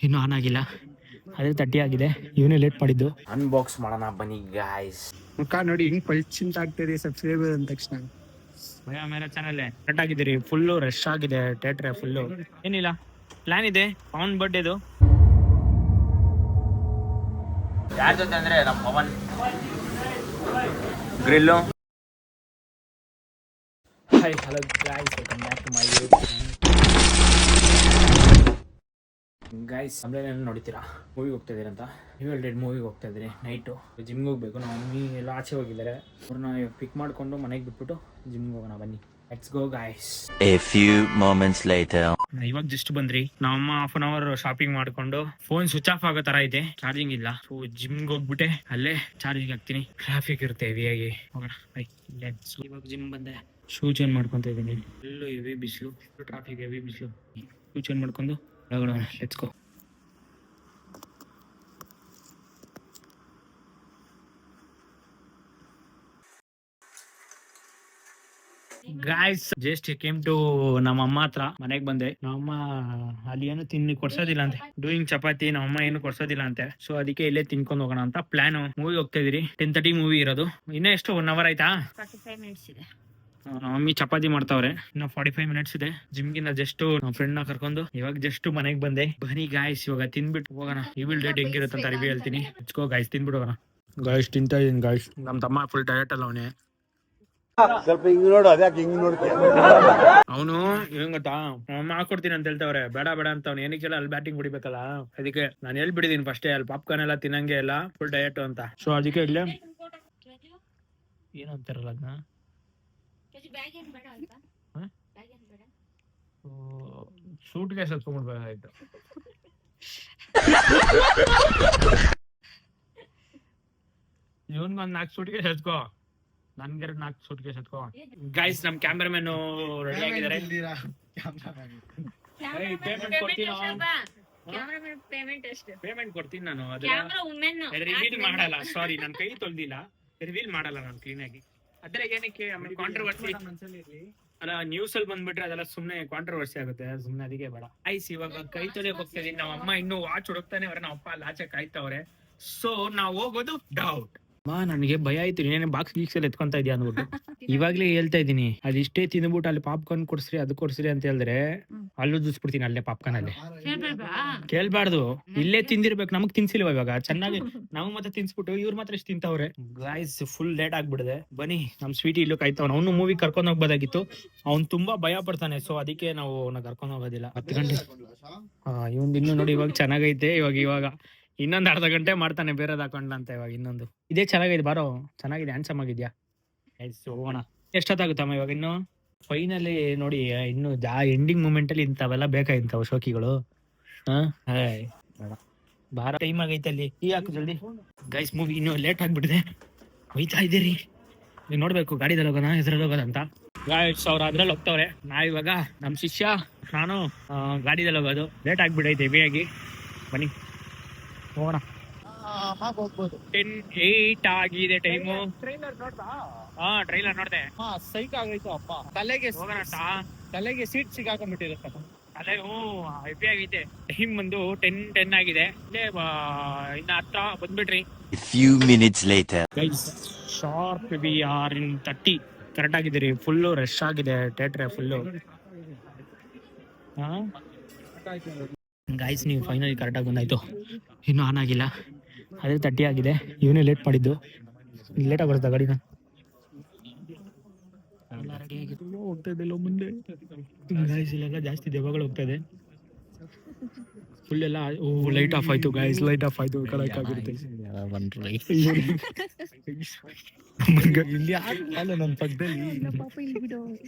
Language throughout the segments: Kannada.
ಇನ್ನೂ ಆನ್ ಆಗಿಲ್ಲ, ಅದೇ 30 ಆಗಿದೆ. ಇವನೇ ಲೇಟ್ ಮಾಡಿದ್ದು. ಅನ್ಬಾಕ್ಸ್ ಮಾಡೋಣ ಬನ್ನಿ ಗಾಯ್ಸ್. ಮುಖ ನೋಡಿ ಹಿಂಗ್ ಪಲ್ಚಿಂತ ಆಗ್ತಿದೆ ಸಬ್ಸ್ಕ್ರೈಬರ್ ಅಂದ ತಕ್ಷಣ. ಭಯ ಮೇರೆ ಚಾನಲ್ ಕಟ್ ಆಗಿದ್ದೀರಿ, ಫುಲ್ಲು ರಶ್ ಆಗಿದೆ ಥಿಯೇಟ್ರೆ ಫುಲ್ಲು. ಏನಿಲ್ಲ, ಪ್ಲಾನ್ ಇದೆ ಪವನ್ ಬರ್ಡೇದು. ಯಾರ ಜೊತೆ ಅಂದ್ರೆ ನಮ್ಮ Pavan grill. Hi hello guys, welcome back to my guys. ಆಮೇಲೆ ನೋಡ್ತೀರಾ ಮೂವಿಗೆ ಹೋಗ್ತಾ ಇದೀರಂತ, ಡೇಟ್ ಮೂವಿಗೆ ಹೋಗ್ತಾ ಇದ್ದೀರಿ. ನೈಟು ಜಿಮ್ಗೆ ಹೋಗ್ಬೇಕು. ನಮ್ಮ ಮಮ್ಮಿ ಎಲ್ಲ ಆಚೆ ಹೋಗಿದ್ದಾರೆ. ಅವ್ರನ್ನ ಪಿಕ್ ಮಾಡ್ಕೊಂಡು ಮನೆಗೆ ಬಿಟ್ಬಿಟ್ಟು ಜಿಮ್ಗೆ ಹೋಗೋಣ ಬನ್ನಿ. Let's go guys. A few moments later. ಇವಾಗ ಜಸ್ಟ್ ಬಂದ್ರಿ. ನಮ್ಮಮ್ಮ ಹಾಫ್ ಅನ್ ಅವರ್ ಶಾಪಿಂಗ್ ಮಾಡ್ಕೊಂಡು ಫೋನ್ ಸ್ವಿಚ್ ಆಫ್ ಆಗೋ ತರ ಇದೆ, ಚಾರ್ಜಿಂಗ್ ಇಲ್ಲ. ಸೊ ಜಿಮ್ಗೆ ಹೋಗ್ಬಿಟ್ಟೆ ಅಲ್ಲೇ ಚಾರ್ಜಿಂಗ್ ಹಾಕ್ತೀನಿ. ಟ್ರಾಫಿಕ್ ಇರುತ್ತೆ ಹೆವಿಯಾಗಿ. ಹೋಗೋಣ ಬೈ. ಇವಾಗ ಜಿಮ್ ಬಂದೆ, ಶೂ ಚೇಂಜ್ ಮಾಡ್ಕೊಂತ ಇದ್ದೀನಿ. ಎಲ್ಲೂ ಹೆವಿ ಬಿಸಿಲು, ಟ್ರಾಫಿಕ್ ಹೆವಿ ಬಿಸಿಲು. ಶೂ ಚೇಂಜ್ ಮಾಡ್ಕೊಂಡು ಹೋಗೋಣ. Let's go. Guys just came to ನಮ್ಮಮ್ಮ ಹತ್ರ. ಮನೆಗ್ ಬಂದೆ. ನಮ್ಮಮ್ಮ ಅಲ್ಲಿ ಏನು ಕೊಡ್ಸೋದಿಲ್ಲ ಅಂತೆ, ಡೂಯಿಂಗ್ ಚಪಾತಿ. ನಮ್ಮಮ್ಮ ಏನು ಕೊಡ್ಸೋದಿಲ್ಲ ಅಂತೆ. ಸೊ ಅದಕ್ಕೆ ಇಲ್ಲೇ ತಿನ್ಕೊಂಡು ಹೋಗೋಣ ಅಂತ ಪ್ಲಾನ್. ಮೂವಿ ಹೋಗ್ತಾ ಇದೀರಿ. 10:30 ಮೂವಿ ಇರೋದು. ಇನ್ನೂ ಎಷ್ಟು 1 ಅವರ್ ಆಯ್ತಾ? 45 ಮಿನಿಟ್ಸ್ ಇದೆ. ನಮ್ಮ ಮಮ್ಮಿ ಚಪಾತಿ ಮಾಡ್ತಾವ್ರೆ. ಇನ್ನು 45 ಮಿನಿಟ್ಸ್ ಇದೆ. ಜಿಮ್ಗಿಂದ ಜಸ್ಟ್ ನಮ್ಮ ಫ್ರೆಂಡ್ ನ ಕರ್ಕೊಂಡು ಇವಾಗ ಜಸ್ಟ್ ಮನೆಗ್ ಬಂದೆ. ಬನ್ನಿ ಗಾಯ್ಸ್, ಇವಾಗ ತಿನ್ಬಿಟ್ಟು ಹೋಗೋಣ. ಇವಿಲ್ ಡೇಟ್ ಹೆಂಗಿರುತ್ತೆ ಅಂತ ರಿವ್ಯೂ ಹೇಳ್ತೀನಿ. ಹಚ್ಕೋ ಗಾಯ್ಸ್, ತಿನ್ಬಿಟ್ಟು ಹೋಗೋಣ. ಗಾಯ್ಸ್ ತಿಂತಾ ಇದೀನಿ ಗಾಯ್ಸ್. ನಮ್ಮ ತಮ್ಮ ಫುಲ್ ಡಯಟ್ ಅಲ್ಲ ಅವನೇ. ಸ್ವಲ್ಪ ಹಿಂಗ್ ನೋಡು, ಅದ್ಯಾಕೆ ಹಿಂಗ್ ನೋಡ್ತೀಯ? ಅವನು ಏನ್ ಗೊತ್ತಾ, ಅಮ್ಮ ಹಾಕೊಡ್ತೀನಿ ಅಂತ ಹೇಳ್ತಾವ್ರೆ. ಬೇಡ ಬೇಡ ಅಂತ ಅವ್ನು ಏನಕ್ಕೆಲ್ಲ ಅಲ್ಲಿ ಬ್ಯಾಟಿಂಗ್ ಬಿಡಿಬೇಕಲ್ಲ. ಅದಕ್ಕೆ ನಾನು ಹೇಳ್ಬಿಟ್ಟಿದೀನಿ ಫಸ್ಟೇ, ಅಲ್ಲಿ ಪಾಪ್ಕಾರ್ನ್ ಎಲ್ಲ ತಿನ್ನಂಗೆ ಎಲ್ಲ, ಫುಲ್ ಡಯಟ್ ಅಂತ. ಸೊ ಅದಕ್ಕೆ ಇಲ್ಲೇ ಏನು ಅಂತಾರಲ್ಲ ಅದನ್ನ, ಸೂಟ್ ಕೇಸ್ ಹಚ್ಕೊಂಡ್ಬಿಡ್ಬೇಕಾಯ್ತು. ಇವನ್ಗೊಂದ್ 4 ಸೂಟ್ ಕೇಸ್ ಹಚ್ಕೋ, ನನ್ಗೆ 4 ಸೂಟ್ ಕೇಸ್ ಹಚ್ಕೋ. ಗೈಸ್ ನಮ್ ಕ್ಯಾಮ್ರಾಮನ್ ರೆಡಿ ಆಗಿದ್ದಾರೆ. ಪೇಮೆಂಟ್ ಕೊಡ್ತೀನಿ ನಾನು, ರಿವೀಲ್ ಮಾಡಲ್ಲ. ಸಾರಿ, ನನ್ ಕೈ ತೊಳ್ದಿಲ್ಲ, ರಿವೀಲ್ ಮಾಡಲ್ಲ ನಾನು ಕ್ಲೀನ್ ಆಗಿ. ಅದ್ರ ಏನಕ್ಕೆ ಆಮೇಲೆ ಕಾಂಟ್ರವರ್ಸಿ ಅಲ್ಲ, ನ್ಯೂಸ್ ಅಲ್ಲಿ ಬಂದ್ಬಿಟ್ರೆ ಅದೆಲ್ಲ ಸುಮ್ನೆ ಕಾಂಟ್ರವರ್ಸಿ ಆಗುತ್ತೆ. ಸುಮ್ನೆ ಅದಕ್ಕೆ ಬೇಡ. ಐಸ್ ಇವಾಗ ಕೈ ತೊಳೆಯಕ್ ಹೋಗ್ತಾ ಇದೀನಿ. ನಮ್ಮ ಅಮ್ಮ ಇನ್ನೂ ವಾಚ್ ಹುಡುಕ್ತಾನೆ ಅವ್ರೆ, ನಮ್ಮ ಅಪ್ಪ ಅಲ್ಲಿ ಆಚೆ ಕಾಯ್ತವ್ರೆ. ಸೊ ನಾವ್ ಹೋಗೋದು ಡೌಟ್. ನನಗೆ ಭಯ ಆಯ್ತು, ನೀನೇನೆ ಬಾಕ್ಸ್ ಗೀಕ್ಸ್ ಎಲ್ಲ ಎತ್ಕೊಂತ ಇದೀಯ ಅಂದ್ಬಿಟ್ಟು. ಇವಾಗ್ಲೇ ಹೇಳ್ತಾ ಇದೀನಿ, ಅದಿಷ್ಟೇ ತಿಂದ್ಬಿಟ್ಟು ಅಲ್ಲಿ ಪಾಪ್ಕಾರ್ನ್ ಕೊಡ್ಸ್ರಿ, ಅದು ಕೊಡ್ಸ್ರಿ ಅಂತ ಹೇಳಿದ್ರೆ ಅಲ್ಲೂ ಜುಸ್ಬಿಡ್ತೀನಿ. ಅಲ್ಲೇ ಪಾಪ್ಕಾರ್ನ್ ಅಲ್ಲೇ ಕೇಳ್ಬಾರ್ದು, ಇಲ್ಲೇ ತಿಂದಿರ್ಬೇಕು. ನಮಗ್ ತಿನ್ಸಿಲ್ವ ಇವಾಗ ಚೆನ್ನಾಗಿ? ನಮಗ್ ಮತ್ತೆ ತಿನ್ಸ್ಬಿಟ್ಟು ಇವ್ರು ಮಾತ್ರ ಎಷ್ಟು ತಿಂತವ್ರೆ. ಗಾಯ್ಸ್ ಫುಲ್ ಲೇಟ್ ಆಗ್ಬಿಡಿದೆ. ಬನ್ನಿ, ನಮ್ ಸ್ವೀಟ್ ಇಲ್ಲೂ ಕಾಯ್ತವ್ನ. ಅವ್ನು ಮೂವಿ ಕರ್ಕೊಂಡ್ ಹೋಗ್ಬೋದಾಗಿತ್ತು, ಅವ್ನು ತುಂಬಾ ಭಯ ಪಡ್ತಾನೆ. ಸೊ ಅದಕ್ಕೆ ನಾವು ಕರ್ಕೊಂಡ್ ಹೋಗೋದಿಲ್ಲ. 10 ಗಂಟೆ ಇವಂದ್ ಇನ್ನು ನೋಡಿ ಇವಾಗ ಚೆನ್ನಾಗೈತೆ. ಇವಾಗ ಇನ್ನೊಂದು ಅರ್ಧ ಗಂಟೆ ಮಾಡ್ತಾನೆ ಬೇರೆದ್ ಹಾಕೊಂಡ ಅಂತ. ಇವಾಗ ಇನ್ನೊಂದು ಇದೇ ಚೆನ್ನಾಗಿದೆ. ಬಾರೋ, ಚೆನ್ನಾಗಿದೆ, ಹ್ಯಾಂಡ್ಸಮ್ ಆಗಿದ್ಯಾ. ಹೋಗೋಣ. ಎಷ್ಟೊತ್ತಾಗುತ್ತಮ್ಮ ಇವಾಗ? ಇನ್ನು ಫೈನಲಿ ನೋಡಿ, ಇನ್ನು ಎಂಡಿಂಗ್ ಮೂಮೆಂಟ್ ಅಲ್ಲಿ ಇಂಥವೆಲ್ಲ ಬೇಕಾಗಿಂತಾವ ಶೋಕಿಗಳು. ಬಾರ ಟೈಮ್ ಆಗೈತೆ ಅಲ್ಲಿ. ಈ ಹಾಕು ಜಲ್ದಿ. ಗೈಸ್ ಮೂವಿ ಇನ್ನು ಲೇಟ್ ಆಗ್ಬಿಟ್ಟಿದೆ. ಹೋಯ್ತಾ ಇದ್ದೀರಿ, ನೀವು ನೋಡ್ಬೇಕು ಗಾಡಿದಲ್ಲಿ ಹೋಗೋಣ ಹೆಸರಲ್ಲಿ ಹೋಗೋದಂತ. ಗೈಸ್ ಅವ್ರು ಅದ್ರಲ್ಲಿ ಹೋಗ್ತವ್ರೆ. ನಾವಿವಾಗ ನಮ್ ಶಿಷ್ಯ ನಾನು ಗಾಡಿದಲ್ಲಿ ಹೋಗೋದು. ಲೇಟ್ ಆಗ್ಬಿಡೈತೆ ಹೆವಿಯಾಗಿ. ಬನ್ನಿ ಹೋಗೋಣ. 10:08 ಆಗಿದೆ ಟೈಮು. ಟ್ರೈಲರ್ ನೋಡ್ದೆ. ಸೈಕ್ ಆಗೈತು ಅಪ್ಪ. ತಲೆಗೆ ಸೀಟ್ ಸಿಗಾಕೊಂಡ್ಬಿಟ್ಟಿರುತ್ತೆ. ಅದೇ ಹೆವಿ ಆಗೈತೆ. ಟೈಮ್ ಬಂದು 10:10 ಆಗಿದೆ. ಇನ್ನ 10 ಬಂದ್ಬಿಟ್ರಿ. A few minutes later. Guys sharp we are in 30. Correct ಆಗಿದ್ದೀರಿ. ಫುಲ್ಲು ರಶ್ ಆಗಿದೆ ಥಿಯೇಟ್ರೆ ಫುಲ್ಲು. ಗಾಯ್ಸ್ ನೀವು ಫೈನಲಿ ಕರೆಕ್ಟಾಗಿ ಬಂದಾಯ್ತು. ಇನ್ನೂ ಆನ್ ಆಗಿಲ್ಲ, ಅದೇ 30 ಆಗಿದೆ. ಇವನೇ ಲೇಟ್ ಮಾಡಿದ್ದು. ಲೇಟಾಗಿ ಬರುತ್ತಾ ಗಾಡಿನ? ಹೋಗ್ತಾ ಇದೆಲ್ಲ ಮುಂದೆ. ಗಾಯ್ಸ್ ಇಲ್ಲೆಲ್ಲ ಜಾಸ್ತಿ ದೆವ್ವಗಳು ಹೋಗ್ತಾ ಇದೆ. ಫುಲ್ ಎಲ್ಲ ಲೈಟ್ ಆಫ್ ಆಯ್ತು ಗಾಯ್ಸ್, ಲೈಟ್ ಆಫ್ ಆಯ್ತು. ಕರೆಕ್ಟ್ ಆಗಿರುತ್ತೆ. ನನ್ನ ಪಕ್ಕದಲ್ಲಿ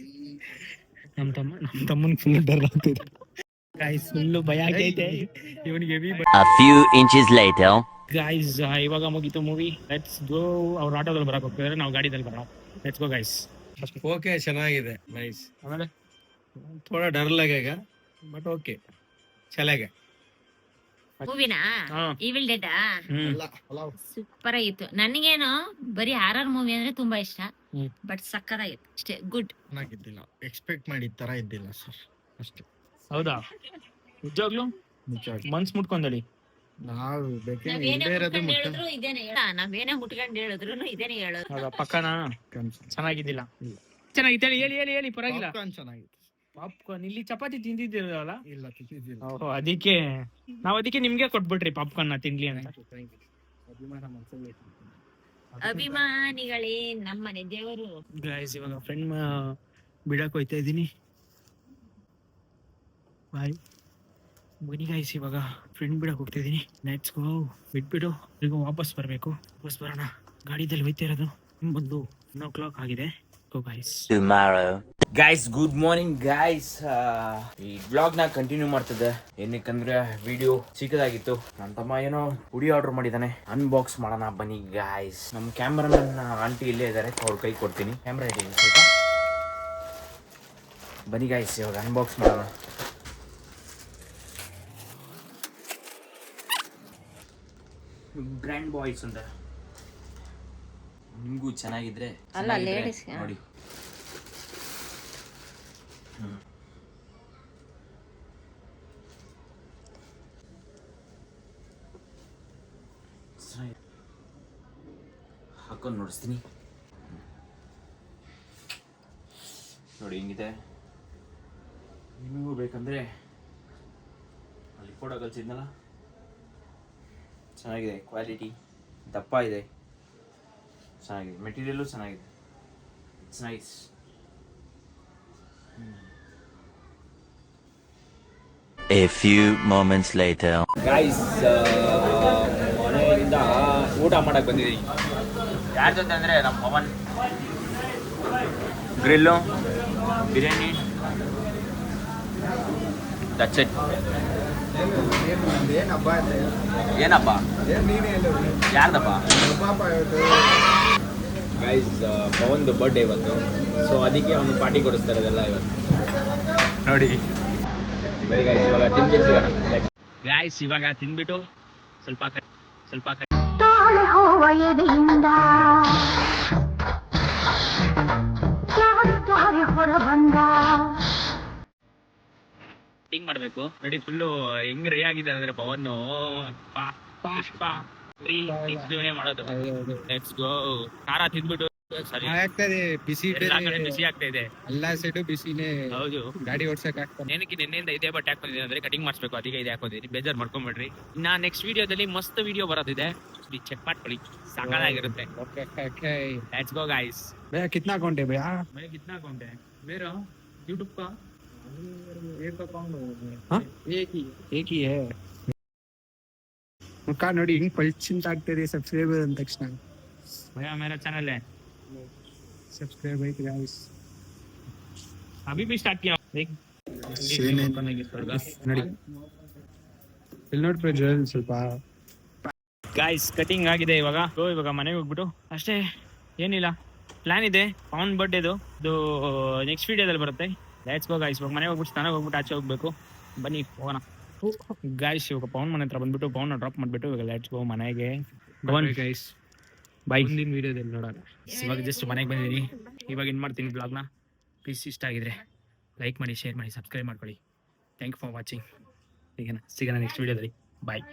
ನಮ್ಮ ತಮ್ಮನ್ ಫುಲ್ ಡರ್ ಆಗ್ತಿದೆ ಗಾಯ್ಸ್. ಫುಲ್ಲು ಭಯ ಆಗೈತೆ ಇವನಿಗೆ. A few inches later. Guys ಇವಾಗ ಮುಗೀತು ಮೂವಿ. Let's go. ಅವ್ರು ಆಟೋದಲ್ಲಿ ಬರಕ್ ಹೋಗ್ತಿದ್ದಾರೆ, ನಾವು ಗಾಡಿದಲ್ಲಿ ಬರೋಣ. Let's go guys. ಓಕೆ, ಚೆನ್ನಾಗಿದೆ, ನೈಸ್. ಆಮೇಲೆ ಥೋಡಾ ಡರ್ ಲಗೇಗಾ ಬಟ್ ಓಕೆ, ಚಲೇಗಾ. ಮೂವಿನಾ ಈವಿಲ್ ಡೆಡ್ ಸೂಪರ್ ಆಗಿತ್ತು. ನನಗೇನು ಬರೀ ಹಾರರ್ ಮೂವಿ ಅಂದ್ರೆ ತುಂಬಾ ಇಷ್ಟ, ಬಟ್ ಸಕ್ಕದಾಗಿತ್ತು ಅಷ್ಟೇ. ಗುಡ್. ಚೆನ್ನಾಗಿದ್ದಿಲ್ಲ, ಎಕ್ಸ್ಪೆಕ್ಟ್ ಮಾಡಿದ ತರ ಇದ್ದಿಲ್ಲ ಸರ್, ಅಷ್ಟೇ. ಹೌದಾ? ನಿಜವಾಗ್ಲೂ ಮನ್ಸ್ ಮುಟ್ಕೊಂಡಳಿ. ನಾವು ನಾವೇನೇ ಮುಟ್ಕೊಂಡ್ ಹೇಳಿದ್ರು ಇದೇನೆ ನಾವೇನೇ ಮುಟ್ಕೊಂಡ್ ಹೇಳಿದ್ರು ಇದೇನೆ ಹೇಳೋದು. ಪಕ್ಕನಾ ಚೆನ್ನಾಗಿದ್ದಿಲ್ಲ. ಚೆನ್ನಾಗಿತ್ತು, ಹೇಳಿ ಹೇಳಿ ಹೇಳಿ ಪರವಾಗಿಲ್ಲ. ಚೆನ್ನಾಗಿತ್ತು. ಪಾಪ್ಕಾರ್ನ್ ಇಲ್ಲಿ ಚಪಾತಿ ತಿಂದಿದ್ದೀರಲ್ಲ? ಇಲ್ಲ ತಿಂದಿದ್ದಿಲ್ಲ. ಓಹೋ, ಅದಕ್ಕೆ ನಿಮ್ಗೆ ಕೊಟ್ಬಿಟ್ರಿ ಪಾಪ್ಕಾರ್ನ್ ತಿನ್ಲಿ ಅಂತ. ಅಭಿಮಾನ ಮನ್ಸಲ್ಲಿ ಐತೆ. ಅಭಿಮಾನಿಗಳೇ ನಮ್ಮನೆ ದೇವರು. ಗೈಸ್ ಇವಾಗ ಫ್ರೆಂಡ್ ಬಿಡಕ್ ಹೋಯ್ತಾ ಇದೀನಿ. ಬಾಯ್ ಬನ್ನಿ ಗೈಸ್, ಇವಾಗ ಫ್ರೆಂಡ್ ಬಿಡಕ್ ಹೋಗ್ತಾ ಇದೀನಿ. Let's go. ಬಿಟ್ಬಿಟ್ಟು ಈಗ ವಾಪಸ್ ಬರೋಣ. ಗಾಡಿದಲ್ಲಿ ಹೋಯ್ತಾ ಇರೋದು. ಒಂದು 1 o'clock ಆಗಿದೆ. Go guys. Tomorrow. Guys good morning guys. ಈ ಬ್ಲಾಗ್ ನ ಕಂಟಿನ್ಯೂ ಮಾಡ್ತಿದ್ದೆ. ಏನಕ್ಕಂದ್ರೆ ವಿಡಿಯೋ ಚಿಕ್ಕದಾಗಿತ್ತು. ನನ್ನ ತಮ್ಮ ಏನೋ ಹುಡಿ ಆರ್ಡರ್ ಮಾಡಿದಾನೆ, ಅನ್ಬಾಕ್ಸ್ ಮಾಡೋಣ ಬನ್ನಿ ಗೈಸ್. ನಮ್ಮ ಕ್ಯಾಮ್ರಾಮನ್ ಆಂಟಿ ಇಲ್ಲೇ ಇದ್ದಾರೆ, ಅವ್ರ ಕೈ ಕೊಡ್ತೀನಿ. ಕ್ಯಾಮ್ರಾ ಇಡಿ ಸ್ವಲ್ಪ. ಬನ್ನಿ ಗೈಸ್, ಇವಾಗ ಅನ್ಬಾಕ್ಸ್ ಮಾಡೋಣ. ಬ್ರ್ಯಾಂಡ್ ಬಾಯ್ಸ್ ಅಂತ ನಿಮಗೂ ಚೆನ್ನಾಗಿದ್ರೆ ನೋಡಿ. ಹಾಕೊಂಡು ನೋಡಿಸ್ತೀನಿ ನೋಡಿ ಹೆಂಗಿದೆ. ನಿಮಗೂ ಬೇಕಂದ್ರೆ ಅಲ್ಲಿ ಫೋಟೋ ಕಳಿಸಿದ್ನಲ್ಲ, ಚೆನ್ನಾಗಿದೆ. ಕ್ವಾಲಿಟಿ ದಪ್ಪ ಇದೆ, ಚೆನ್ನಾಗಿದೆ. ಮೆಟೀರಿಯಲ್ಲು ಚೆನ್ನಾಗಿದೆ. It's nice. A few moments later. Guys ಮನೆಯಿಂದ ಊಟ ಮಾಡಕ್ಕೆ ಬಂದಿದ್ದೀವಿ. ಯಾರ ಜೊತೆ ಅಂದರೆ ನಮ್ಮ Pavan. Grill, biryani, that's it. ಏನಪ್ಪ ಯಾರ್ದಪ್ಪ? ಗೈಸ್ ಪವನ್ದು ಬರ್ಡೇ ಇವತ್ತು, ಸೊ ಅದಕ್ಕೆ ಅವನು ಪಾರ್ಟಿ ಕೊಡಿಸ್ತಾರೆ ಇದೆಲ್ಲ ಇವತ್ತು ನೋಡಿ. ಗೈಸ್ ಇವಾಗ ತಿಂದ್ಬಿಟ್ಟು ಸ್ವಲ್ಪ ಟಿಂಗ್ ಮಾಡ್ಬೇಕು ನೋಡಿ. ಫುಲ್ಲು ಹೆಂಗ್ ರೇ ಆಗಿದೆ ಅಂದ್ರೆ ಪವನ್ ಮಾಡೋದು. Let's go. ಖಾರ ತಿಂದ್ಬಿಟ್ಟು ಸರಿ ಆಗ್ತದೆ, ಬಿಸಿ ಬಿಸಿ ಆಗ್ತಾ ಇದೆ. ಎಲ್ಲಾ ಸೈಡು ಬಿಸಿನೇ. ಹೌದು, ಗಾಡಿ ಓಡ್ಸಕ್ ಆಗ್ತಾನೆ. ಏನಕ್ಕೆ ನಿನ್ನೆಯಿಂದ ಇದೇ ಬಟ್ಟೆ ಹಾಕೊಂಡಿದ್ದೀನಿ ಅಂದ್ರೆ ಕಟಿಂಗ್ ಮಾಡಿಸ್ಬೇಕು, ಅದಕ್ಕೆ ಇದೆ ಹಾಕೋದಿನಿ. ಬೇಜಾರ್ ಮಾಡ್ಕೊಂಬಿಡ್ರಿ. ನಾ ನೆಕ್ಸ್ಟ್ ವಿಡಿಯೋದಲ್ಲಿ ಮಸ್ತ್ ವಿಡಿಯೋ ಬರೋದಿದೆ, ಚೆಕ್ ಮಾಡ್ಕೊಳ್ಳಿ, ಸಾಕಾಗಿರುತ್ತೆ. Let's go guys. भैया कितना अकाउंट है भैया? मैं कितना अकाउंट है मेरा यूट्यूब का? एक अकाउंट हाँ एक ही है. मुख ನೋಡಿ ಹಿಂಗ್ ಪಲ್ಚಿಂತ ಆಗ್ತದೆ ಸಬ್ಸ್ಕ್ರೈಬರ್ ಅಂದ ತಕ್ಷಣ. भैया मेरा चैनल है, सब्सक्राइब है गाइस. अभी भी स्टार्ट किया देख ನೋಡಿ ಇಲ್ಲಿ ನೋಡ್ರಿ ಜಲ್ ಸ್ವಲ್ಪ. ಗಾಯ್ಸ್ ಕಟಿಂಗ್ ಆಗಿದೆ ಇವಾಗ ಮನೆಗೆ ಹೋಗ್ಬಿಟ್ಟು ಅಷ್ಟೇ, ಏನಿಲ್ಲ. ಪ್ಲಾನ್ ಇದೆ ಪವನ್ ಬರ್ಡೇದು, ಇದು ನೆಕ್ಸ್ಟ್ ವಿಡಿಯೋದಲ್ಲಿ ಬರುತ್ತೆ. Let's go guys. ಇವಾಗ ಮನೆಗೆ ಹೋಗ್ಬಿಟ್ಟು ಸ್ನಾನ ಹೋಗ್ಬಿಟ್ಟು ಆಚೆ ಹೋಗ್ಬೇಕು. ಬನ್ನಿ ಹೋಗೋಣ ಗಾಯ್ಸ್. ಇವಾಗ ಪವನ್ ಮನೆ ಹತ್ರ ಬಂದ್ಬಿಟ್ಟು ಪವನ್ ಡ್ರಾಪ್ ಮಾಡ್ಬಿಟ್ಟು ಇವಾಗ ಲೆಟ್ಸ್ ಗೋ ಮನೆಗೆ. Guys by. ಮುಂದಿನ ವಿಡಿಯೋದಲ್ಲಿ ನೋಡೋಣ. ಇವಾಗ ಜಸ್ಟ್ ಮನೆಗೆ ಬಂದಿದ್ದೀನಿ. ಇವಾಗ ಏನು ಮಾಡ್ತೀನಿ ಬ್ಲಾಗ್ನ. ಪ್ಲೀಸ್ ಇಷ್ಟ ಆಗಿದ್ರೆ ಲೈಕ್ ಮಾಡಿ, ಶೇರ್ ಮಾಡಿ, ಸಬ್ಸ್ಕ್ರೈಬ್ ಮಾಡ್ಕೊಳ್ಳಿ. Thank you for watching. ಸಿಗೋಣ ನೆಕ್ಸ್ಟ್ ವಿಡಿಯೋದಲ್ಲಿ. ಬಾಯ್.